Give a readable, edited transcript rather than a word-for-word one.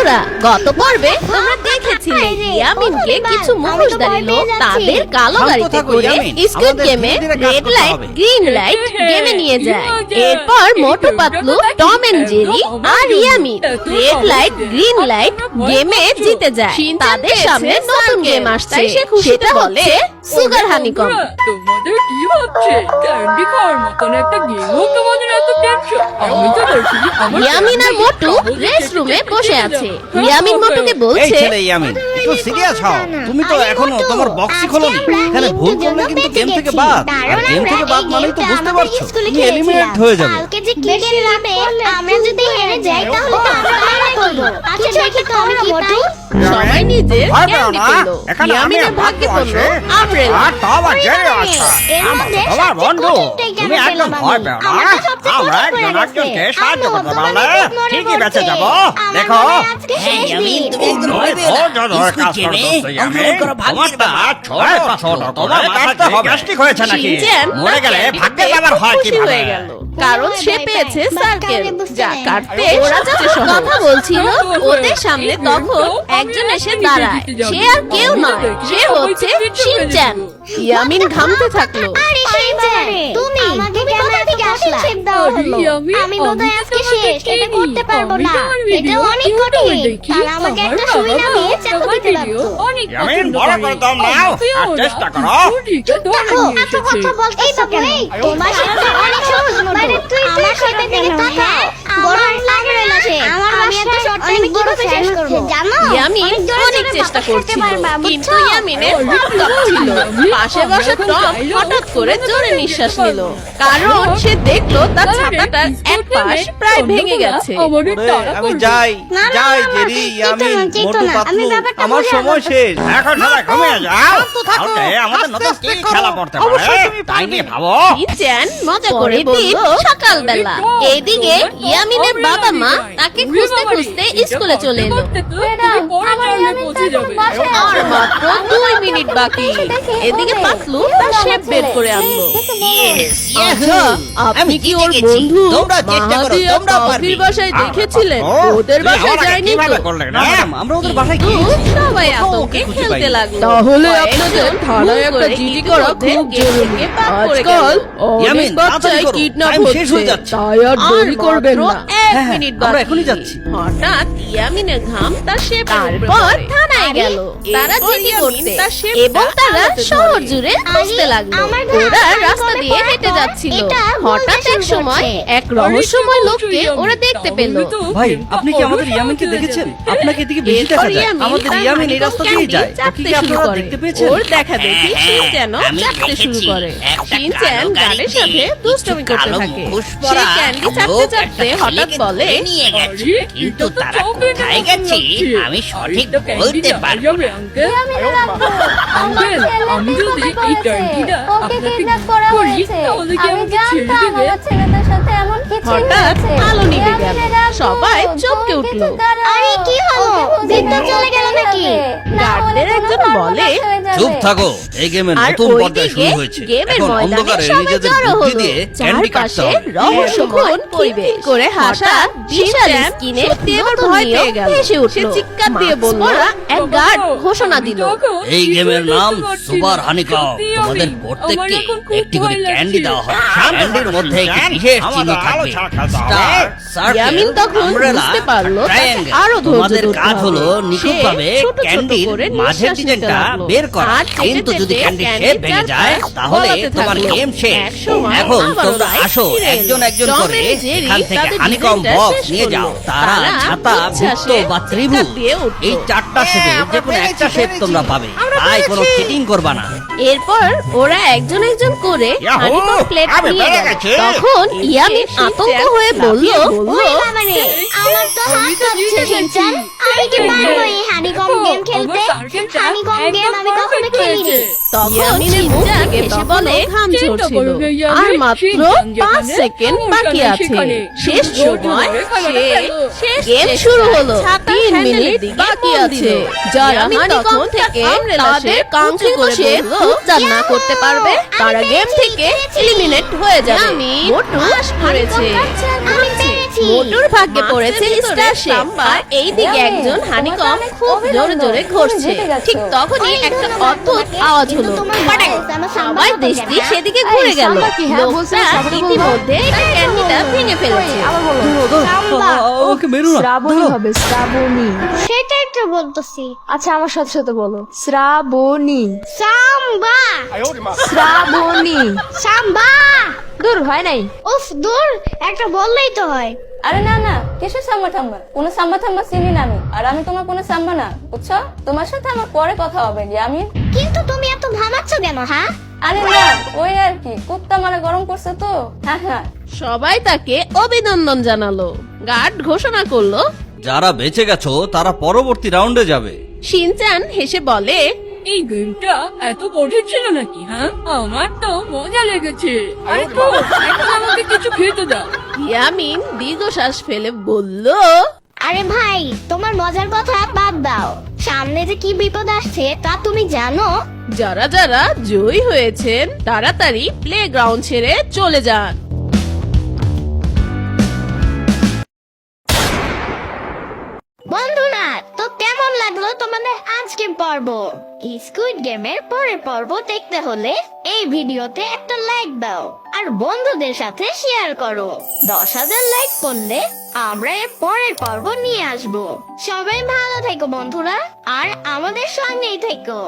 বন্ধুরা, গত পর্বে তোমরা দেখেছিলে ইয়ামিনকে কিছু মুখোশধারী লোক তাদের কালো গাড়িতে করে স্কুইড গেমে রেড লাইট গ্রিন লাইট গেমে নিয়ে যায়। এরপর Motu Patlu, Tom and Jerry আর Yamin red light green light গেমে জিতে যায়। তাদের সামনে নতুন গেম আসছে, সেটা হচ্ছে সুগার হানিকম। তোমাদের কি হচ্ছে? ক্যান্ডি খাওয়ার মতন একটা গেমও তোমাদের এত টেনশন? আমি তো দেখি ইয়ামিন আর মোটু রেস্ট রুমে বসে আছে। ইয়ামিন মোটুকে এই বলছে, ছেলে ইয়ামিন, একটু সিরিয়াস হও। তুমি তো এখনো তোমার বক্সই খোলনি। এখানে ভুল করলে কিন্তু গেম থেকে বাদ, আর গেম থেকে বাদ মানেই তো বুঝতে পারছো তুমি এলিমিনেট হয়ে যাবে। কালকে যে কি গেম হবে, আমরা যদি হেরে যাই তাহলে তো আমরা মারা করব। আচ্ছা দেখি তো আমরা কি পাই। সবাই নিজের ভয় পেও ক্যান্ডি না, পেল। এখানে আমি ইয়ামিনের ভাগ্যে পড়লো আমব্রেলা। আর তো আবার জেরে আছে। এর মধ্যে তোমার বন্ধু, সবচেয়ে তুমি একদম ভয় পেও না। আমরা একজন একজনকে সাহায্য করতে পারলে ঠিকই বেঁচে যাবো। দেখো ইয়ামিন, তুমি একদম ভয় পেও না। স্কুইড গেমে অংশগ্রহণ করো, ভাগ্যের ব্যাপার। তোমার কাটতে হবে। গ্যাস্ট্রিক হয়েছে নাকি? শিনচ্যান মরে গেলে তার ভাগ্যের ক্যান্ডিতে ব্যাপার হয় খুশি কিভাবে? হয়ে গেল, কারণ সে পেয়েছে সার্কেল, যা কাটতে ওরা যখন কথা বলছিল ওদের সামনে তখন একজন এসে দাঁড়ায়। সে আর কেউ নয়, সে হচ্ছে শিনচ্যান। ইয়ামিন ঘামতে থাকলো। আরে শিনচ্যান, তুমি কোথা থেকে আসলা? আমি বোধহয় আজকে শেষ, এটা করতে পারবো না। এটা অনেক কঠিন। তাহলে আমাকে একটা সুই নামিয়ে চাকু দিতে লাগতো। ইয়ামিন, বড় করে দম নাও আর চেষ্টা করো। দেখো, এত কথা বলতেছো কেন? তোমার সাথে অনেক সহজ মতো। তুই আমার সাথে থেকে তাকাও। বড় আমব্রেলা সে। আমি এত শর্ট টাইমে কিভাবে শেষ করব? জানো? ইয়ামিন অনেক চেষ্টা করছিল, কিন্তু ইয়ামিনের হাত কাঁপছিল। পাশে বসা টম হঠাৎ করে জোরে নিঃশ্বাস নিল, কারণ সে দেখলো তার ছাতাটার এক পাশ প্রায় ভেঙে গেছে। ওরে, আমি যাই জেরি, ইয়ামিন, মোটু পাতলু, আমার সময় শেষ। এখন সবাই ঘুমিয়ে যাও। কালকে আমাদের নতুন কি খেলা পড়তে পারে তাই নিয়ে ভাবো। শিনচ্যান মজা করে বলল, সকালবেলা এইদিকে ইয়ামিনের বাবা মা তাকে খুঁজতে খুঁজতে স্কুলে চলে এলো। আর মাত্র 2 মিনিট বাকি। এদিকে পাতলু তার শেপ বের করে আনলো। আচ্ছা, আপনি কি ওর বন্ধু তোমরা চেষ্টা করো, মাহাদি আর তোমরা পারবে। তাওফির বাসায় দেখেছিলেন? ও, ওদের তুমি বাসায় আমার আগে যায়নি কিভাবে তো? করলে না? আমরা ওদের বাসায় তো গিয়েছি। সবাই আতঙ্কে খেলতে লাগলো। তাহলে কয়েকজন আপনাদের ভুল থানায় একটা করে জিডি করা ইতিমধ্যে খুব গেম জরুরি। থেকে বাদ পড়ে আজকাল গেল। অনেক ইয়ামিন, বাচ্চাই তাড়াতাড়ি করো, কিডন্যাপ টাইম শেষ হয়ে হচ্ছে, যাচ্ছে। তাই আর দেরি করবেন না। এক হ্যাঁ, মিনিট আমরা বাকি। এখনই যাচ্ছি। হঠাৎ ইয়ামিনের ঘাম তার শেপের উপর থানায় গেল। তারা জিডি করতে এবং তারা শহর জুড়ে খুঁজতে লাগলো। আমার ওরা ঘাম রাস্তা করে দিয়ে পড়ার হেঁটে পর যাচ্ছিল। এটা হঠাৎ বলতে এক শুরু সময় করছে। এক রহস্যময় লোককে ওরা দেখতে পেল। ভাই, আপনি কি আমাদের ইয়ামিনকে দেখেছেন? আপনাকে এদিকে বেশি দেখা এরপর যায়। ইয়ামিন আমাদের তার ইয়ামিন এই রাস্তা দিয়েই যায়। চাপতে ওকে কি শুরু আপনারা করে। দেখতে পেয়েছেন? ওর দেখা দেখি হ্যাঁ, শিনচ্যান আমি চাপতে শুরু দেখেছি। করে। একটা শিনচ্যান কালো গাড়ির গাড়িতে সাথে দুষ্টুমি করতে কালো থাকে। মুখোশ সে পরা ক্যান্ডি লোক চাপতে একটা চাপতে হঠাৎ ছেলেকে বলে, ধরে নিয়ে গেছে। কিন্তু তারা কোথায় গেছে আমি সঠিক বলতে পারবো না। আঙ্কেল, আমি যদি এই ক্যান্ডিটা আপনাকে করি তাহলে কি আমাকে ছেড়ে দেবে? হঠাৎ আলো নিভে গেল। সবাই চমকে উঠল। আরে কি হলো? বিদ্যুৎ চলে গেল নাকি? গার্ডদের একজন বলে, চুপ থাকো, এই গেমের আর নতুন পর্যায়ে ওইদিকে শুরু হয়েছে। গেমের এখন ময়দানে অন্ধকারে সবাই নিজেদের জড়ো বুদ্ধি হলো। দিয়ে ক্যান্ডি কাটতে চারপাশে হবে। রহস্যময় পরিবেশ করে হাসা বিশাল স্কিনে সত্যি এবার ভয় পেয়ে গেল। সে চিৎকার দিয়ে বলল, এক গার্ড ঘোষণা দিল, এই গেমের নাম সুপার হানিকম। তোমাদের প্রত্যেককে একটি করে ক্যান্ডি দেওয়া হবে। ক্যান্ডির মধ্যে একটি বিশেষ চিহ্ন থাকবে, স্টার, ইয়ামিন সার্কেল, তখন আমব্রেলা, বুঝতে পারলো ট্রায়াঙ্গেল। আরো ধৈর্য তোমাদের ধরতে কাজ হলো হবে। নিখুঁতভাবে সে ছোট ছোট ক্যান্ডির করে মাঝের নিঃশ্বাস নিতে ডিজাইনটা লাগলো। বের করা। আর চেটে কিন্তু যদি চেটে ক্যান্ডির ক্যান্ডির শেপ ভেঙে যায় চারপাশ তাহলে গলাতে তোমার থাকলো। গেম শেষ। একসময় এখন আবারও তোমরা লাইট আসো ফিরে একজন এলো। একজন টম করে এন্ড জেরি এখান থেকে তাদের হানিকম ডিজাইনটা বক্স শেষ নিয়ে যাও। করলো। তারা ছাতা, বৃত্ত উচ্ছ্বাসে বা ত্রিভুজ, চিৎকার দিয়ে উঠলো। এই চারটা শেপে যে কোনো একটা শেপ তোমরা পাবে। তাই কোনো চিটিং করবা না। এরপর ওরা একজন একজন করে ইয়াহু! হানিকম প্লেট আমি নিয়ে পেরে গেল। গেছি। তখন ইয়ামিন আতঙ্ক হয়ে বলল, ওরে বাবারে, আমার তো হাত কাঁপছে শিনচ্যান। আমি কি পারবো এই হানিকম গেম খেলতে? হানিকম গেম আমি কখনো খেলিনি। তখন ইয়ামিনের মুখ থেকে এসে বলে, ঘাম ঝরছিল। আর মাত্র 5 সেকেন্ড বাকি আছে। শেষ সময় গেম শুরু হলো। 3 মিনিট বাকি আছে। যারা হানিকম থেকে তাদের কাঙ্ক্ষিত শেপ উদ্ধার না করতে পারবে তারা গেম থেকে এলিমিনেট হয়ে যাবে। মোটু পাস করেছে। আমি পেরেছি। পেরেছি। মোটুর ভাগ্যে পড়েছে স্টার শেপ আর এইদিকে একজন হানিকম খুব জোরে জোরে ঘষছে। ঠিক তখনই একটা অদ্ভুত আওয়াজ হলো। পাটাক! সবার দৃষ্টি সেদিকে ঘুরে গেল। লোকটা ইতিমধ্যে একটা ক্যান্ডিটা ভেঙে ফেলেছে। সাম্বা। ওকে মেরো না, শ্রাবণী হবে, শ্রাবণী। সেটাই তো বলতেছি। আচ্ছা আমার সাথে সাথে বলো, শ্রাবণী, সাম্বা। শ্রাবণী। সাম্বা। দূর হয় নাই। উফ দূর, একটা বললেই তো হয়। আরে না না, কিসের সাম্বা থাম্বা? কোনো সাম্বা থাম্বা চিনি না আমি। আর আমি তোমার কোনো সাম্বা না, বুঝছো? তোমার সাথে আমার পরে কথা হবে আমি। কিন্তু তুমি এত ভাবাচ্ছ কেন? হ্যাঁ আরে না, ওই আর কি, কুত্তা মানে গরম করছে তো। হ্যাঁ হ্যাঁ। সবাই তাকে অভিনন্দন জানালো। গার্ড ঘোষণা করলো, যারা বেঁচে গেছো তারা পরবর্তী রাউন্ডে যাবে। শিনচান হেসে বলে, এই গেমটা এত কঠিন ছিল নাকি? হ্যাঁ, আমার তো মজা লেগেছে। আরে তো এখন আমাকে কিছু খেতে দাও। ইয়ামিন দীর্ঘশ্বাস ফেলে বলল, আরে ভাই, তোমার মজার কথা বাদ দাও। সামনে যে কি বিপদ আসছে তা তুমি জানো? যারা যারা জয়ী হয়েছেন তাড়াতাড়ি প্লেগ্রাউন্ড ছেড়ে চলে যান। বন্ধুরা, তো কেমন লাগলো তোমাদের আজকের পর্ব? স্কুইড গেমের পরের পর্ব দেখতে হলে এই ভিডিওতে একটা লাইক দাও আর বন্ধুদের সাথে শেয়ার করো। 10,000 লাইক করলে আমরা এর পরের পর্ব নিয়ে আসবো। সবাই ভালো থেকো বন্ধুরা, আর আমাদের সঙ্গেই থেকো।